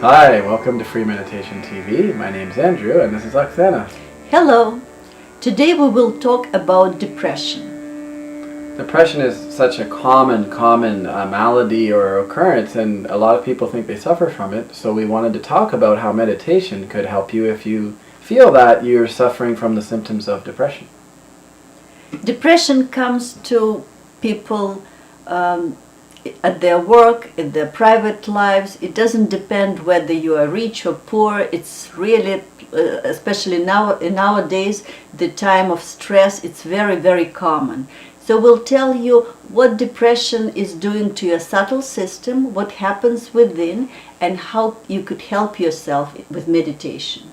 Hi, welcome to Free Meditation TV. My name's Andrew and this is Oksana. Hello! Today we will talk about depression. Depression is such a common malady or occurrence, and a lot of people think they suffer from it. So we wanted to talk about how meditation could help you if you feel that you're suffering from the symptoms of depression. Depression comes to people at their work, in their private lives. It doesn't depend whether you are rich or poor. It's really, especially nowadays, the time of stress, it's very, very common. So we'll tell you what depression is doing to your subtle system, what happens within, and how you could help yourself with meditation.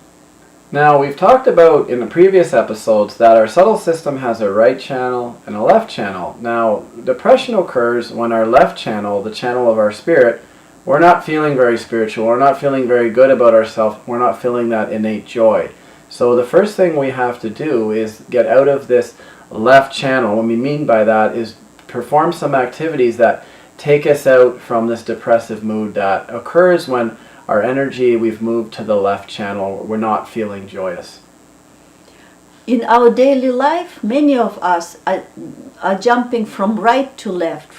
Now, we've talked about in the previous episodes that our subtle system has a right channel and a left channel. Now, depression occurs when our left channel, the channel of our spirit, we're not feeling very spiritual, we're not feeling very good about ourselves, we're not feeling that innate joy. So the first thing we have to do is get out of this left channel. What we mean by that is perform some activities that take us out from this depressive mood that occurs when our energy, we've moved to the left channel, we're not feeling joyous. In our daily life, many of us are jumping from right to left,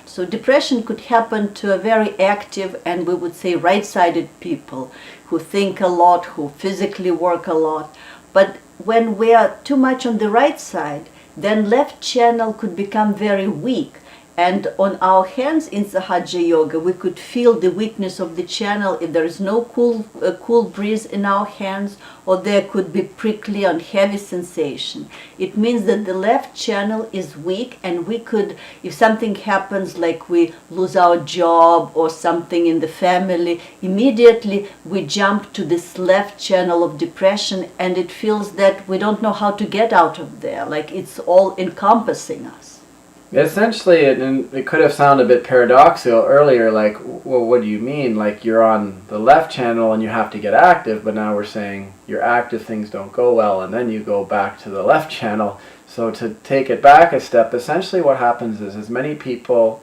So depression could happen to a very active and we would say right-sided people who think a lot, who physically work a lot. But when we are too much on the right side, then left channel could become very weak. And on our hands in Sahaja Yoga, we could feel the weakness of the channel if there is no cool breeze in our hands, or there could be prickly and heavy sensation. It means that the left channel is weak, and we could, if something happens like we lose our job or something in the family, immediately we jump to this left channel of depression, and it feels that we don't know how to get out of there, like it's all encompassing us. Essentially, it could have sounded a bit paradoxical earlier, like, well, what do you mean? Like, you're on the left channel and you have to get active, but now we're saying you're active, things don't go well, and then you go back to the left channel. So to take it back a step, essentially what happens is as many people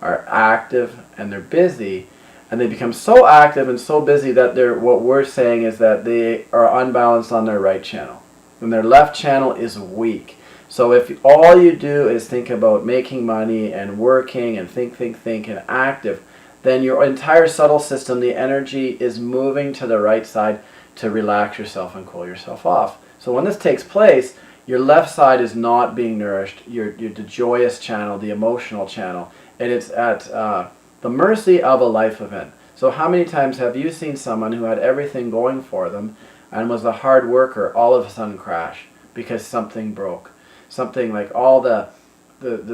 are active and they're busy, and they become so active and so busy that what we're saying is that they are unbalanced on their right channel, and their left channel is weak. So if all you do is think about making money and working and think and active, then your entire subtle system, the energy is moving to the right side to relax yourself and cool yourself off. So when this takes place, your left side is not being nourished. You're the joyous channel, the emotional channel, and it's at the mercy of a life event. So how many times have you seen someone who had everything going for them and was a hard worker all of a sudden crash because something broke? Something like all the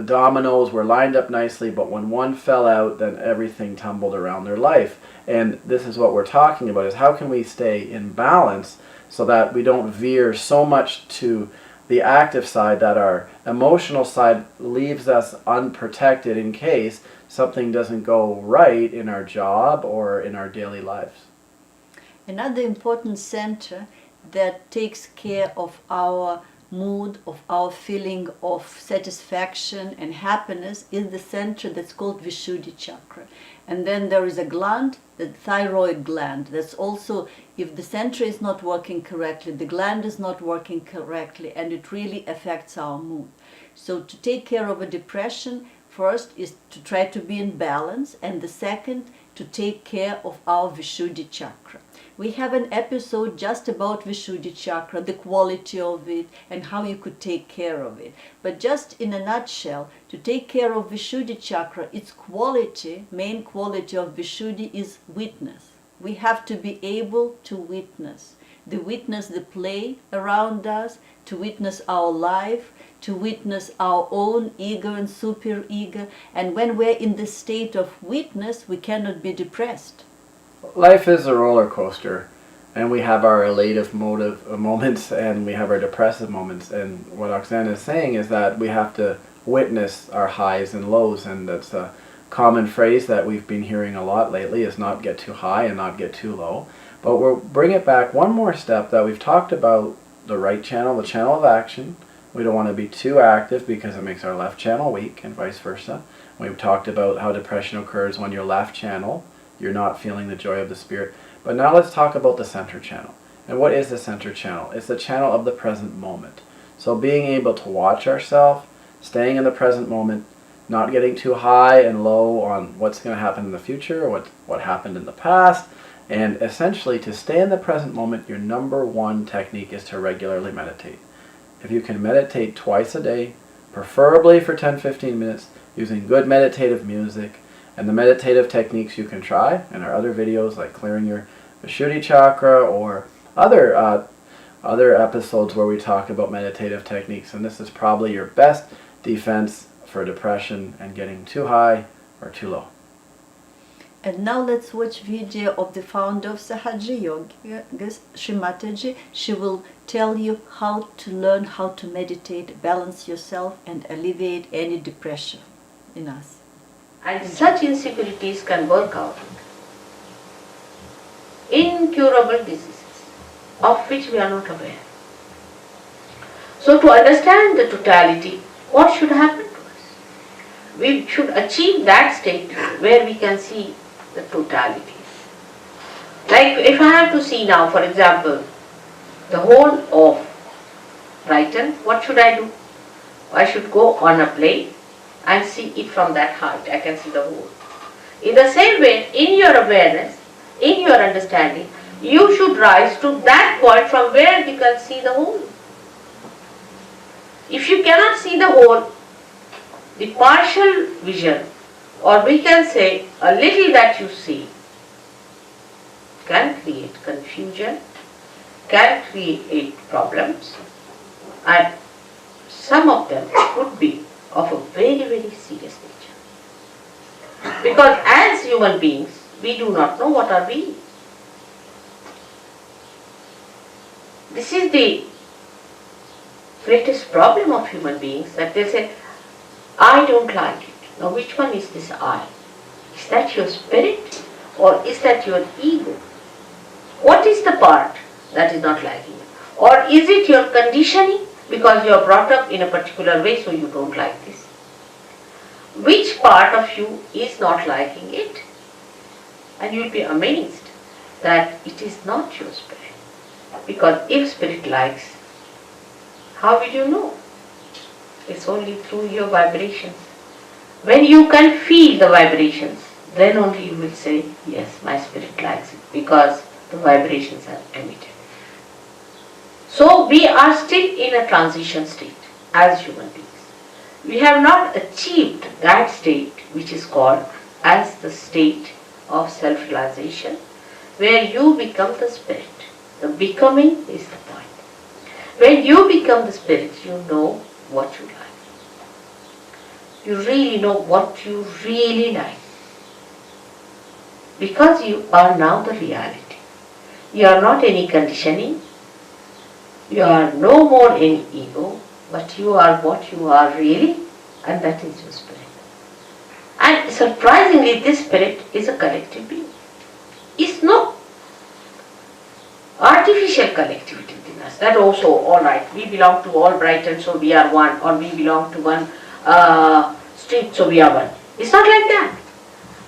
dominoes were lined up nicely, but when one fell out, then everything tumbled around their life. And this is what we're talking about, is how can we stay in balance so that we don't veer so much to the active side that our emotional side leaves us unprotected in case something doesn't go right in our job or in our daily lives. Another important center that takes care of our mood, of our feeling of satisfaction and happiness is the center that's called Vishuddhi chakra. And then there is a gland, the thyroid gland. That's also, if the center is not working correctly, the gland is not working correctly, and it really affects our mood. So to take care of a depression, first is to try to be in balance, and the second, to take care of our Vishuddhi chakra. We have an episode just about Vishuddhi chakra, the quality of it, and how you could take care of it. But just in a nutshell, to take care of Vishuddhi chakra, its quality, main quality of Vishuddhi is witness. We have to be able to witness the play around us, to witness our life, to witness our own ego and super ego. And when we're in the state of witness, we cannot be depressed. Life is a roller coaster, and we have our elative moments and we have our depressive moments. And what Oksana is saying is that we have to witness our highs and lows, and that's a common phrase that we've been hearing a lot lately, is not get too high and not get too low. But we'll bring it back one more step, that we've talked about the right channel, the channel of action. We don't want to be too active because it makes our left channel weak, and vice versa. We've talked about how depression occurs when your left channel, you're not feeling the joy of the Spirit. But now let's talk about the center channel. And what is the center channel? It's the channel of the present moment. So being able to watch ourselves, staying in the present moment, not getting too high and low on what's going to happen in the future, what happened in the past, and essentially to stay in the present moment, your number one technique is to regularly meditate. If you can meditate twice a day, preferably for 10-15 minutes, using good meditative music, and the meditative techniques you can try in our other videos like clearing your Vishuddhi chakra or other episodes where we talk about meditative techniques, and this is probably your best defense for depression and getting too high or too low. And now let's watch video of the founder of Sahaja Yoga, Sri Mataji. She will tell you how to learn how to meditate, balance yourself, and alleviate any depression in us. And such insecurities can work out incurable diseases of which we are not aware. So to understand the totality, what should happen to us? We should achieve that state where we can see the totality. Like if I have to see now, for example, the whole of Brighton, what should I do? I should go on a plane and see it from that height. I can see the whole. In the same way, in your awareness, in your understanding, you should rise to that point from where you can see the whole. If you cannot see the whole, the partial vision, or we can say a little that you see, can create confusion, can create problems, and some of them could be of a very, very serious nature. Because as human beings, we do not know what are we. This is the greatest problem of human beings, that they say, I don't like it. Now which one is this I? Is that your spirit or is that your ego? What is the part that is not liking it? Or is it your conditioning because you are brought up in a particular way so you don't like this? Which part of you is not liking it? And you will be amazed that it is not your spirit. Because if spirit likes, how will you know? It's only through your vibrations. When you can feel the vibrations, then only you will say, yes, my spirit likes it, because the vibrations are emitted. So we are still in a transition state as human beings. We have not achieved that state which is called as the state of self-realization, where you become the spirit. The becoming is the point. When you become the spirit, you know what you like. You really know what you really like. Because you are now the reality. You are not any conditioning. You are no more any ego, but you are what you are really, and that is your spirit. And surprisingly, this spirit is a collective being. It's no artificial collectivity within us. That also, alright, we belong to all Brighton, so we are one, or we belong to one street, so we are one. It's not like that.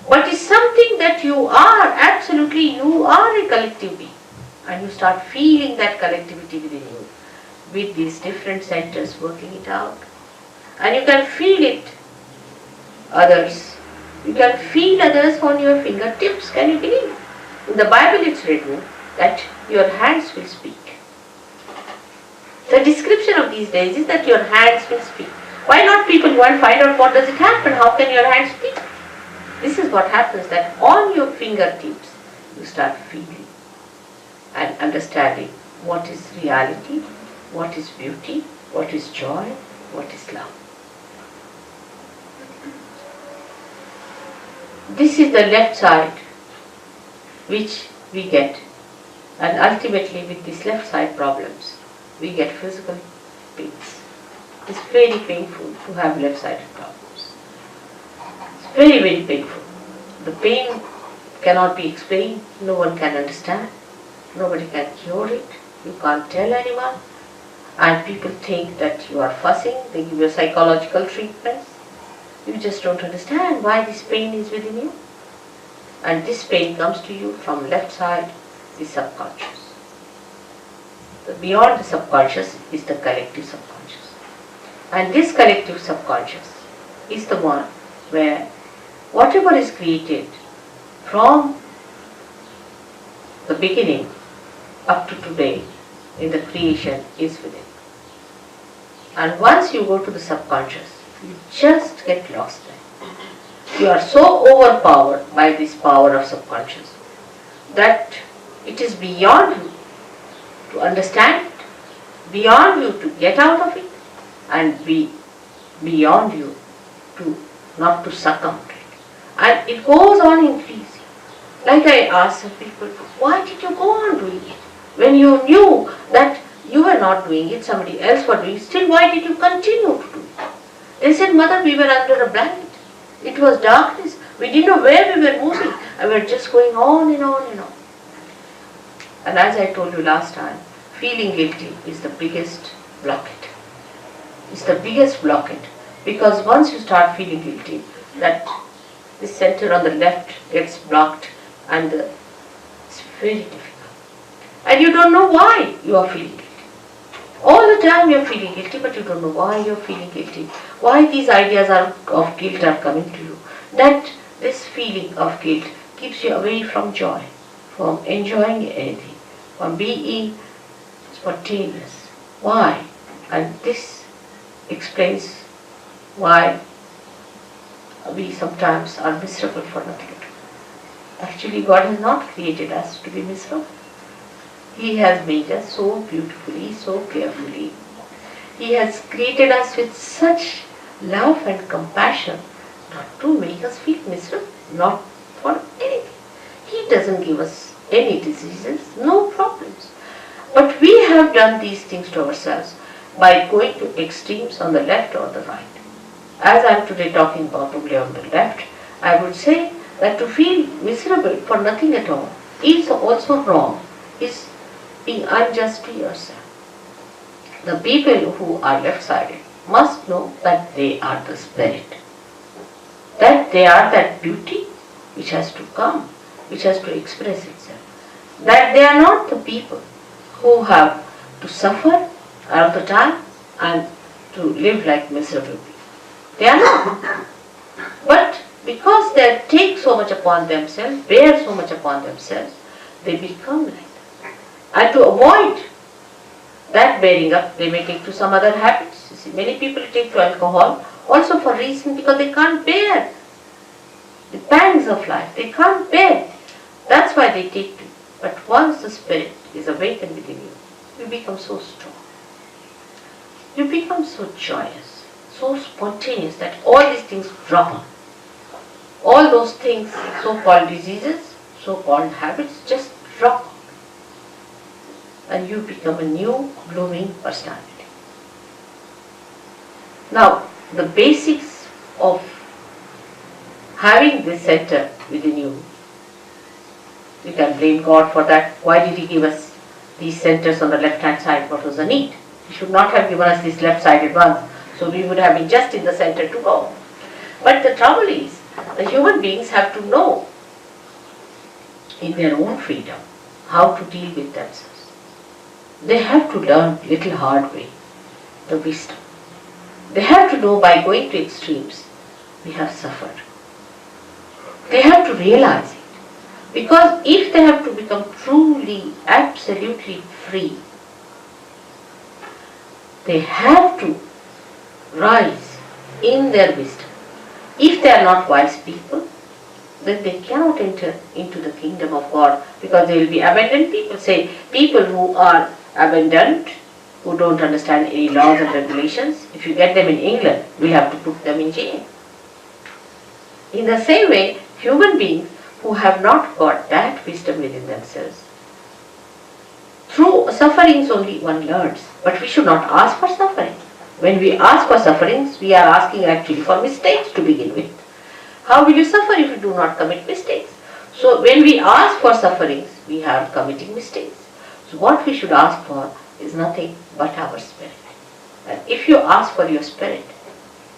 But it's something that you are, absolutely, you are a collective being. And you start feeling that collectivity within you, with these different centers working it out. And you can feel it, others. You can feel others on your fingertips, can you believe? In the Bible it's written that your hands will speak. The description of these days is that your hands will speak. Why not people go and find out what does it happen? How can your hands speak? This is what happens, that on your fingertips you start feeling and understanding what is reality, what is beauty, what is joy, what is love. This is the left side which we get, and ultimately with these left side problems we get physical pains. It's very painful to have left sided problems. It's very, very painful. The pain cannot be explained, no one can understand, nobody can cure it, you can't tell anyone, and people think that you are fussing, they give you psychological treatments. You just don't understand why this pain is within you. and this pain comes to you from left side, the subconscious. Beyond the subconscious is the collective subconscious. And this collective subconscious is the one where whatever is created from the beginning up to today in the creation is within. And once you go to the subconscious, you just get lost there. You are so overpowered by this power of subconscious that it is beyond you to understand it, beyond you to get out of it, and beyond you to not to succumb to it. And it goes on increasing. Like I asked some people, why did you go on doing it? When you knew that you were not doing it, somebody else was doing it, still why did you continue to do it? They said, Mother, we were under a blanket. It was darkness. We didn't know where we were moving. And we were just going on and on and on. And as I told you last time, feeling guilty is the biggest blockade. It's the biggest blockade. Because once you start feeling guilty, that the center on the left gets blocked and it's very difficult. And you don't know why you are feeling guilty. All the time you are feeling guilty, but you don't know why you are feeling guilty. Why these ideas of guilt are coming to you. That this feeling of guilt keeps you away from joy, from enjoying anything, from being spontaneous. Why? And this explains why we sometimes are miserable for nothing at all. Actually, God has not created us to be miserable. He has made us so beautifully, so carefully. He has created us with such love and compassion not to make us feel miserable, not for anything. He doesn't give us any diseases, no problems. But we have done these things to ourselves by going to extremes on the left or the right. As I am today talking about only on the left, I would say that to feel miserable for nothing at all is also wrong, is being unjust to yourself. The people who are left-sided must know that they are the spirit, that they are that beauty which has to come, which has to express itself, that they are not the people who have to suffer all the time and to live like miserable people. They are not. But because they take so much upon themselves, bear so much upon themselves, they become like that. And to avoid that bearing up, they may take to some other habits. You see, many people take to alcohol also for reason because they can't bear the pangs of life. They can't bear. That's why they take to it. But once the spirit is awakened within you, you become so strong. You become so joyous, so spontaneous that all these things drop on. All those things, so-called diseases, so-called habits, just drop on. And you become a new blooming personality. Now, the basics of having this center within you, you can blame God for that. Why did He give us these centers on the left-hand side? What was the need? He should not have given us these left-sided ones, so we would have been just in the center to go. But the trouble is, the human beings have to know in their own freedom how to deal with themselves. They have to learn little hard way, the wisdom. They have to know by going to extremes, we have suffered. They have to realize it. Because if they have to become truly, absolutely free, they have to rise in their wisdom. If they are not wise people, then they cannot enter into the kingdom of God because they will be abandoned people. Say, people who are abandoned, who don't understand any laws and regulations, if you get them in England, we have to put them in jail. In the same way, human beings who have not got that wisdom within themselves, through sufferings only one learns, but we should not ask for suffering. When we ask for sufferings, we are asking actually for mistakes to begin with. How will you suffer if you do not commit mistakes? So when we ask for sufferings, we are committing mistakes. So what we should ask for is nothing but our spirit. And if you ask for your spirit,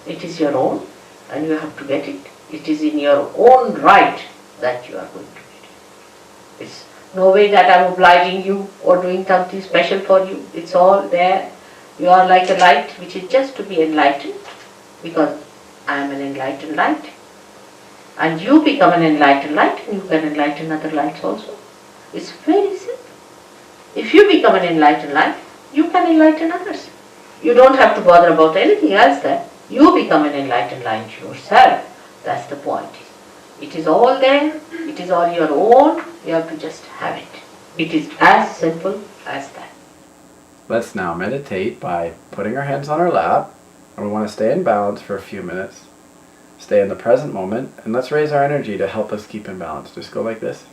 it is your own and you have to get it. It is in your own right that you are going to be doing. It's no way that I'm obliging you or doing something special for you. It's all there. You are like a light which is just to be enlightened, because I am an enlightened light. And you become an enlightened light and you can enlighten other lights also. It's very simple. If you become an enlightened light, you can enlighten others. You don't have to bother about anything else there. You become an enlightened light yourself. That's the point. It is all there. It is all your own. You have to just have it. It is as simple as that. Let's now meditate by putting our hands on our lap, and we want to stay in balance for a few minutes. Stay in the present moment, and let's raise our energy to help us keep in balance. Just go like this.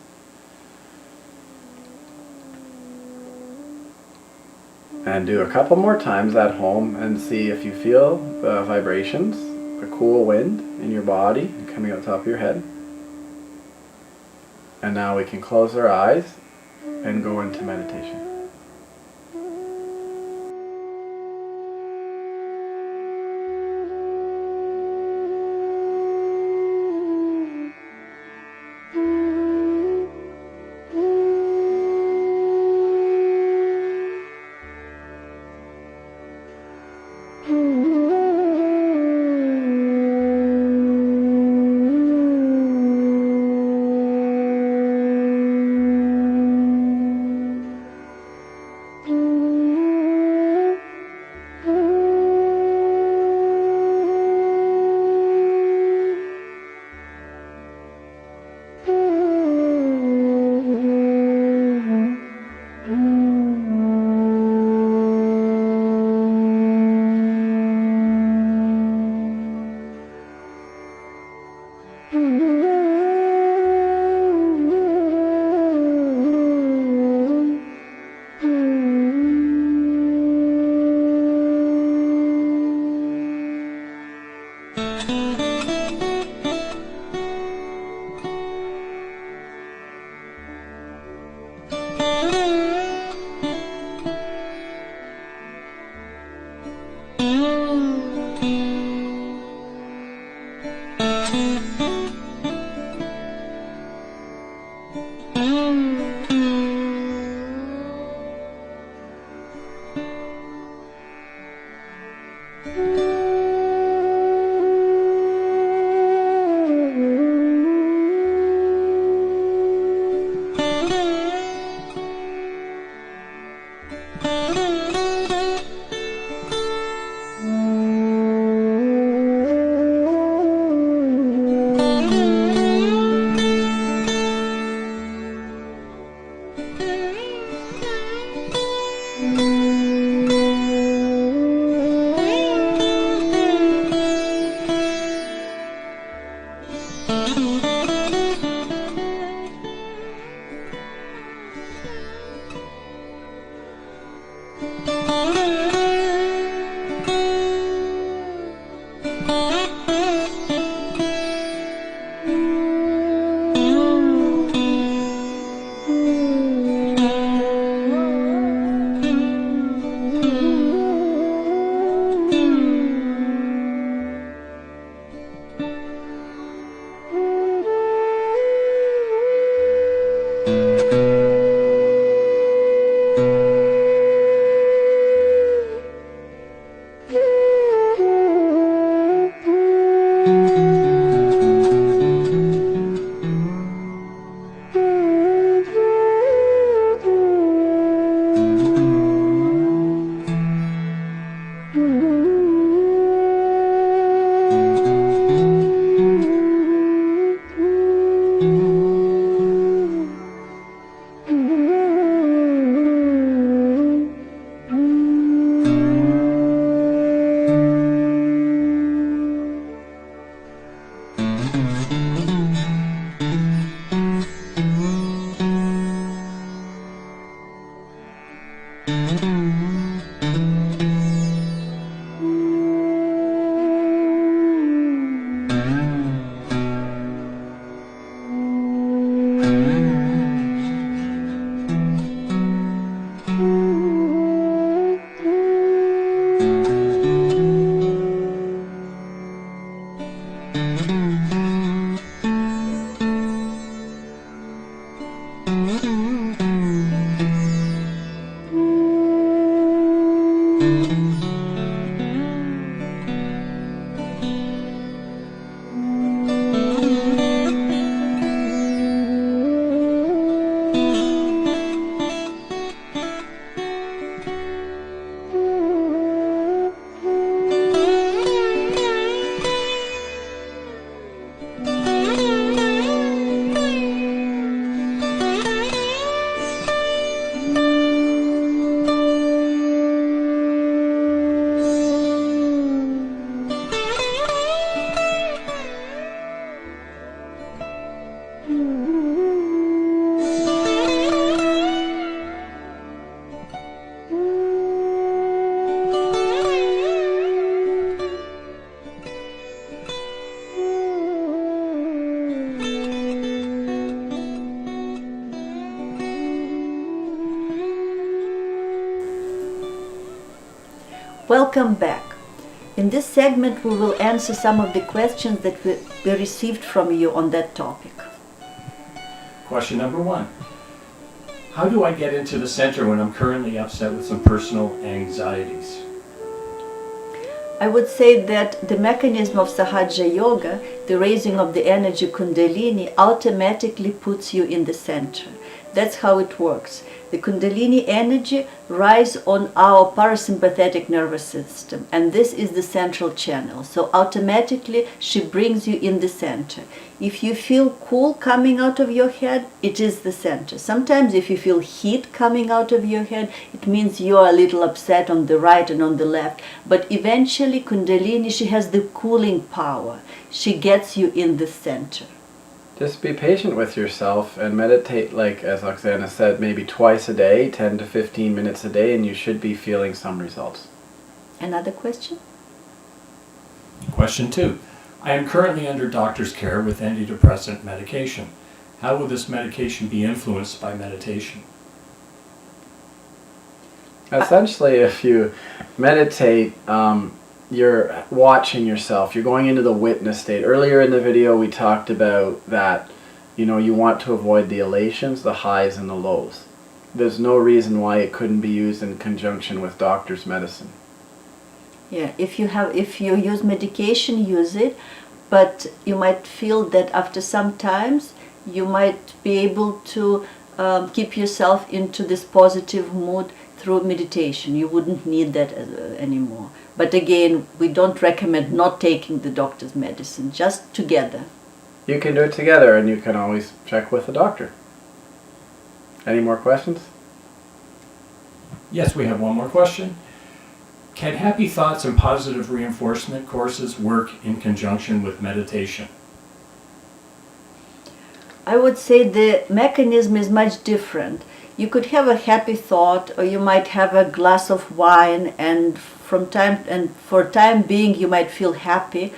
And do a couple more times at home and see if you feel the vibrations, the cool wind in your body coming out the top of your head. And now we can close our eyes and go into meditation. Welcome back. In this segment, we will answer some of the questions that we received from you on that topic. Question number 1. How do I get into the center when I'm currently upset with some personal anxieties? I would say that the mechanism of Sahaja Yoga, the raising of the energy Kundalini, automatically puts you in the center. That's how it works. The Kundalini energy rises on our parasympathetic nervous system, and this is the central channel. So automatically she brings you in the center. If you feel cool coming out of your head, it is the center. Sometimes if you feel heat coming out of your head, it means you are a little upset on the right and on the left. But eventually Kundalini, she has the cooling power. She gets you in the center. Just be patient with yourself and meditate, like as Oksana said, maybe twice a day, 10 to 15 minutes a day, and you should be feeling some results. Another question? Question 2. I am currently under doctor's care with antidepressant medication. How will this medication be influenced by meditation? Essentially, if you meditate, you're watching yourself. You're going into the witness state. Earlier in the video, we talked about that, you want to avoid the elations, the highs, and the lows. There's no reason why it couldn't be used in conjunction with doctor's medicine. Yeah, if you use medication, use it, but you might feel that after some times you might be able to keep yourself into this positive mood through meditation. You wouldn't need that anymore. But again, we don't recommend not taking the doctor's medicine, just together. You can do it together, and you can always check with the doctor. Any more questions? Yes, we have one more question. Can happy thoughts and positive reinforcement courses work in conjunction with meditation? I would say the mechanism is much different. You could have a happy thought, or you might have a glass of wine, and for time being you might feel happy,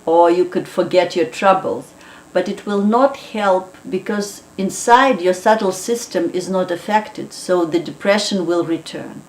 or you could forget your troubles. But it will not help because inside your subtle system is not affected, so the depression will return.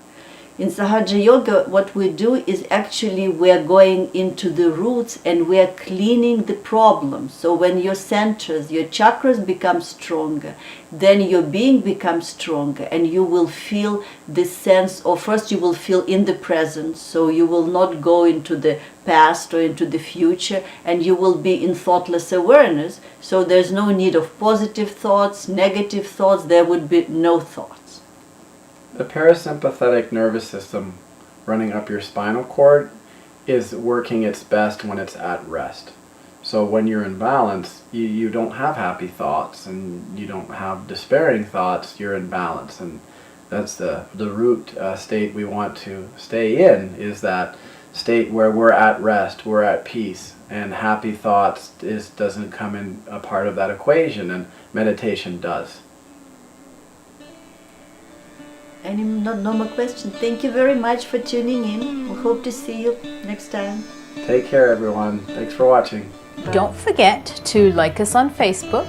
In Sahaja Yoga, what we do is actually we're going into the roots and we're cleaning the problem. So when your centers, your chakras become stronger, then your being becomes stronger, and you will feel this sense of, first you will feel in the present, so you will not go into the past or into the future, and you will be in thoughtless awareness. So there's no need of positive thoughts, negative thoughts, there would be no thoughts. The parasympathetic nervous system running up your spinal cord is working its best when it's at rest. So when you're in balance, you don't have happy thoughts and you don't have despairing thoughts, you're in balance. And that's the root state we want to stay in, is that state where we're at rest, we're at peace, and happy thoughts doesn't come in a part of that equation, and meditation does. No more questions. Thank you very much for tuning in. We hope to see you next time. Take care, everyone. Thanks for watching. Don't forget to like us on Facebook,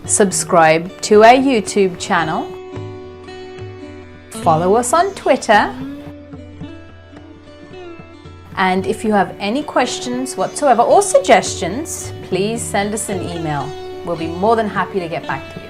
subscribe to our YouTube channel, follow us on Twitter, and if you have any questions whatsoever or suggestions, please send us an email. We'll be more than happy to get back to you.